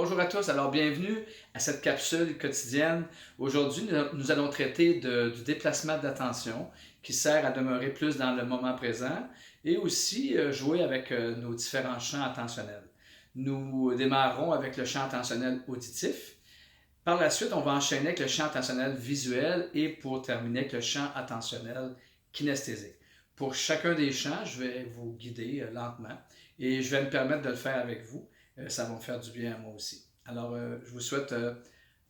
Bonjour à tous, alors bienvenue à cette capsule quotidienne. Aujourd'hui, nous allons traiter du déplacement d'attention qui sert à demeurer plus dans le moment présent et aussi jouer avec nos différents champs attentionnels. Nous démarrerons avec le champ attentionnel auditif. Par la suite, on va enchaîner avec le champ attentionnel visuel et pour terminer avec le champ attentionnel kinesthésique. Pour chacun des champs, je vais vous guider lentement et je vais me permettre de le faire avec vous. Ça va me faire du bien à moi aussi. Alors, je vous souhaite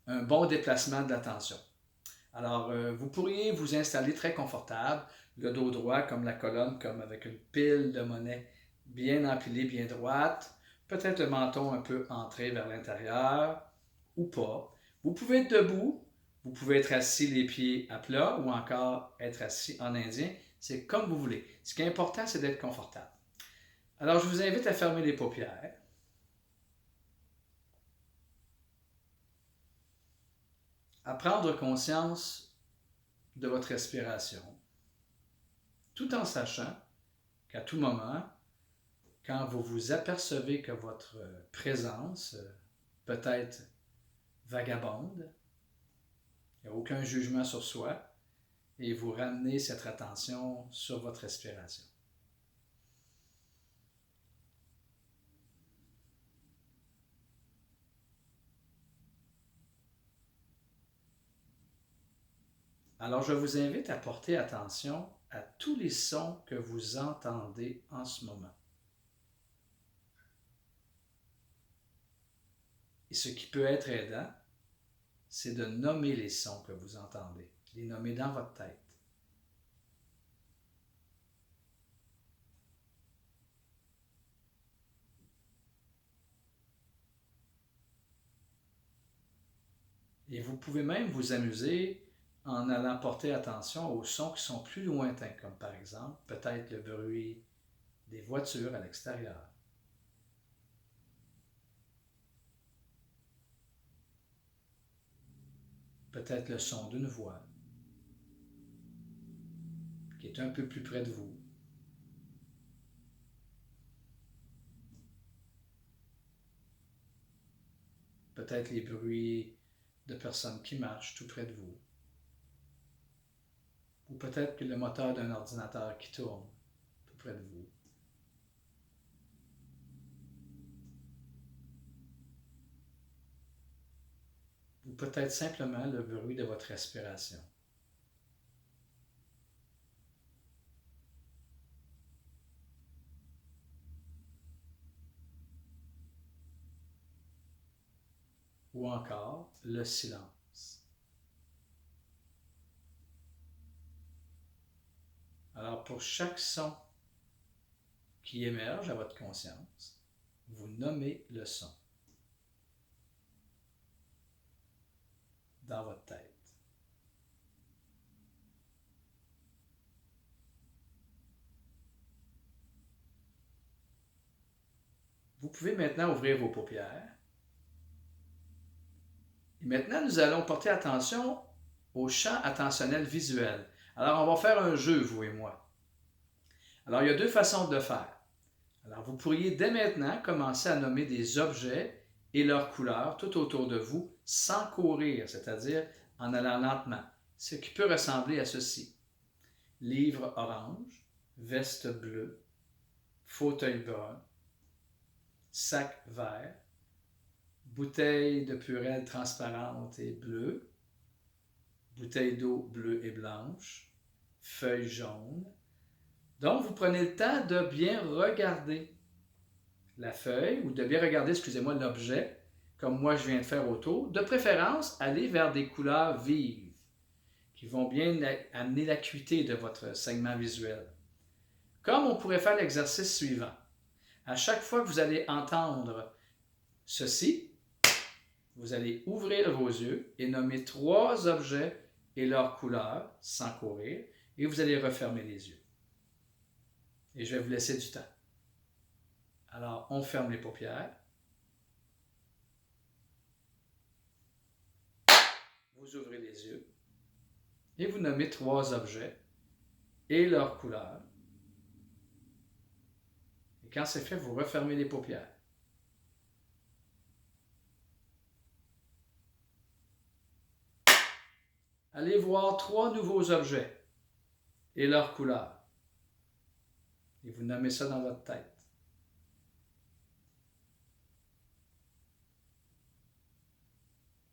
un bon déplacement de l'attention. Alors, vous pourriez vous installer très confortable, le dos droit comme la colonne, comme avec une pile de monnaie bien empilée, bien droite, peut-être le menton un peu entré vers l'intérieur ou pas. Vous pouvez être debout, vous pouvez être assis les pieds à plat ou encore être assis en indien. C'est comme vous voulez. Ce qui est important, c'est d'être confortable. Alors, je vous invite à fermer les paupières. À prendre conscience de votre respiration, tout en sachant qu'à tout moment, quand vous vous apercevez que votre présence peut être vagabonde, il n'y a aucun jugement sur soi, et vous ramenez cette attention sur votre respiration. Alors, je vous invite à porter attention à tous les sons que vous entendez en ce moment. Et ce qui peut être aidant, c'est de nommer les sons que vous entendez, les nommer dans votre tête. Et vous pouvez même vous amuser en allant porter attention aux sons qui sont plus lointains, comme par exemple peut-être le bruit des voitures à l'extérieur. Peut-être le son d'une voix qui est un peu plus près de vous. Peut-être les bruits de personnes qui marchent tout près de vous. Ou peut-être que le moteur d'un ordinateur qui tourne tout près de vous. Ou peut-être simplement le bruit de votre respiration. Ou encore le silence. Alors pour chaque son qui émerge à votre conscience, vous nommez le son dans votre tête. Vous pouvez maintenant ouvrir vos paupières. Et maintenant, nous allons porter attention au champ attentionnel visuel. Alors, on va faire un jeu, vous et moi. Alors, il y a deux façons de le faire. Alors, vous pourriez dès maintenant commencer à nommer des objets et leurs couleurs tout autour de vous sans courir, c'est-à-dire en allant lentement, ce qui peut ressembler à ceci. Livre orange, veste bleue, fauteuil brun, sac vert, bouteille de purée transparente et bleue, bouteille d'eau bleue et blanche, feuille jaune. Donc, vous prenez le temps de bien regarder la feuille ou de bien regarder, excusez-moi, l'objet, comme moi je viens de faire autour. De préférence, aller vers des couleurs vives qui vont bien amener l'acuité de votre segment visuel. Comme on pourrait faire l'exercice suivant. À chaque fois que vous allez entendre ceci, vous allez ouvrir vos yeux et nommer 3 objets et leurs couleurs sans courir et vous allez refermer les yeux. Et je vais vous laisser du temps. Alors, on ferme les paupières. Vous ouvrez les yeux et vous nommez 3 objets et leurs couleurs. Et quand c'est fait, vous refermez les paupières. allez voir 3 nouveaux objets et leur couleur. Et vous nommez ça dans votre tête.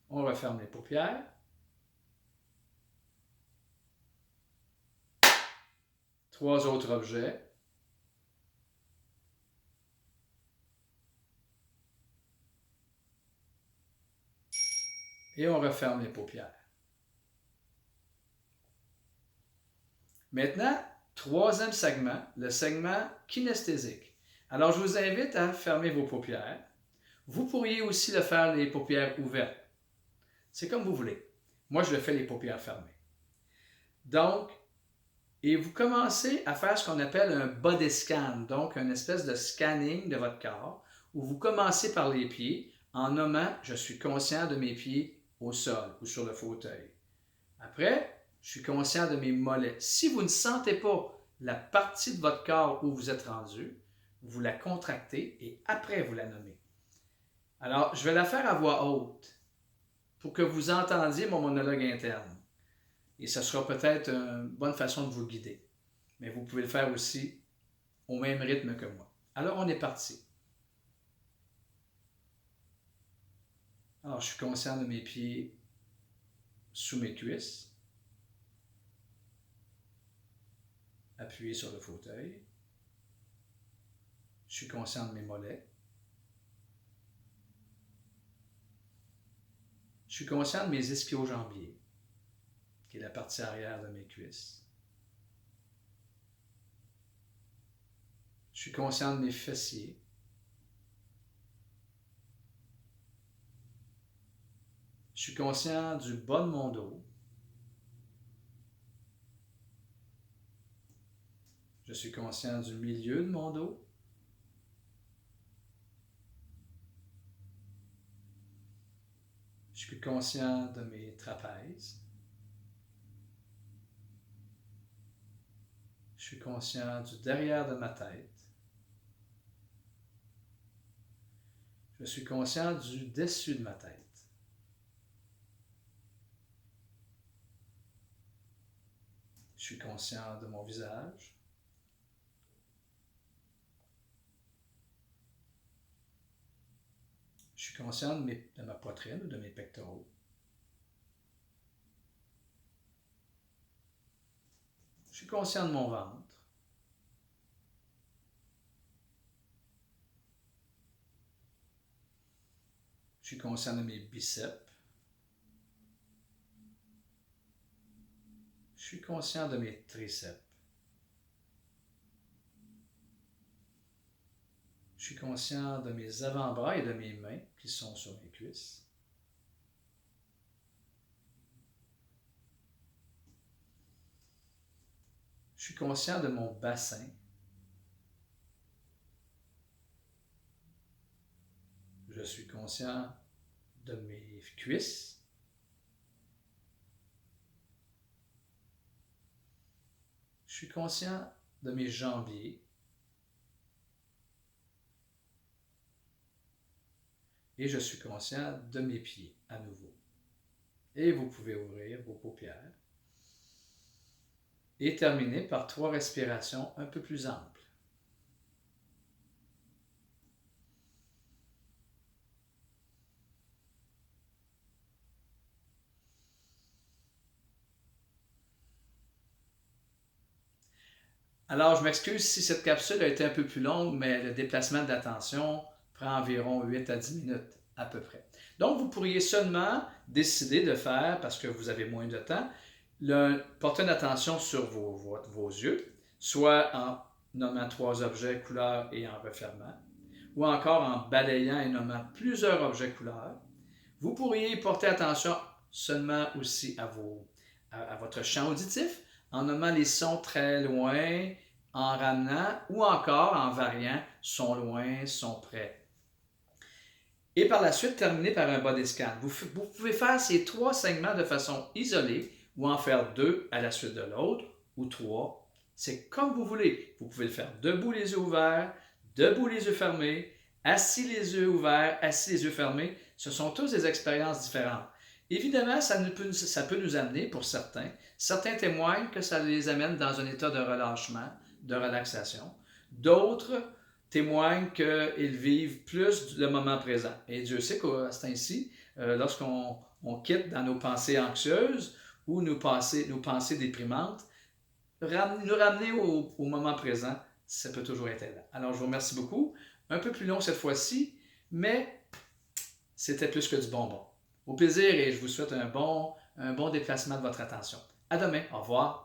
On referme les paupières. 3 autres objets. Et on referme les paupières. Maintenant, troisième segment, le segment kinesthésique. Alors, je vous invite à fermer vos paupières. Vous pourriez aussi le faire les paupières ouvertes. C'est comme vous voulez. Moi, je le fais les paupières fermées. Donc, et vous commencez à faire ce qu'on appelle un body scan, donc une espèce de scanning de votre corps, où vous commencez par les pieds en nommant « Je suis conscient de mes pieds au sol ou sur le fauteuil ». Après, je suis conscient de mes mollets. Si vous ne sentez pas la partie de votre corps où vous êtes rendu, vous la contractez et après vous la nommez. Alors, je vais la faire à voix haute pour que vous entendiez mon monologue interne. Et ce sera peut-être une bonne façon de vous guider. Mais vous pouvez le faire aussi au même rythme que moi. Alors, on est parti. Alors, je suis conscient de mes pieds sous mes cuisses. Appuyé sur le fauteuil. Je suis conscient de mes mollets. Je suis conscient de mes ischio-jambiers, qui est la partie arrière de mes cuisses. Je suis conscient de mes fessiers. Je suis conscient du bas de mon dos. Je suis conscient du milieu de mon dos. Je suis conscient de mes trapèzes. Je suis conscient du derrière de ma tête. Je suis conscient du dessus de ma tête. Je suis conscient de mon visage. Je suis conscient de ma poitrine ou de mes pectoraux. Je suis conscient de mon ventre. Je suis conscient de mes biceps. Je suis conscient de mes triceps. Je suis conscient de mes avant-bras et de mes mains qui sont sur mes cuisses. Je suis conscient de mon bassin. Je suis conscient de mes cuisses. Je suis conscient de mes jambiers. Et je suis conscient de mes pieds à nouveau. Et vous pouvez ouvrir vos paupières. Et terminer par 3 respirations un peu plus amples. Alors, je m'excuse si cette capsule a été un peu plus longue, mais le déplacement d'attention prend environ 8 à 10 minutes à peu près. Donc, vous pourriez seulement décider de faire, parce que vous avez moins de temps, porter une attention sur vos yeux, soit en nommant 3 objets couleurs et en refermant, ou encore en balayant et nommant plusieurs objets couleurs. Vous pourriez porter attention seulement aussi à votre champ auditif, en nommant les sons très loin, en ramenant ou encore en variant son loin, son près. Et par la suite, terminer par un body scan. Vous pouvez faire ces 3 segments de façon isolée ou en faire 2 à la suite de l'autre ou 3. C'est comme vous voulez. Vous pouvez le faire debout les yeux ouverts, debout les yeux fermés, assis les yeux ouverts, assis les yeux fermés. Ce sont tous des expériences différentes. Évidemment, ça peut nous amener, pour certains témoignent que ça les amène dans un état de relâchement, de relaxation. D'autres témoignent qu'ils vivent plus le moment présent. Et Dieu sait qu'à ce temps-ci, lorsqu'on quitte dans nos pensées anxieuses ou nos pensées déprimantes, nous ramener au moment présent, ça peut toujours être aidant. Alors, je vous remercie beaucoup. Un peu plus long cette fois-ci, mais c'était plus que du bonbon. Au plaisir et je vous souhaite un bon déplacement de votre attention. À demain. Au revoir.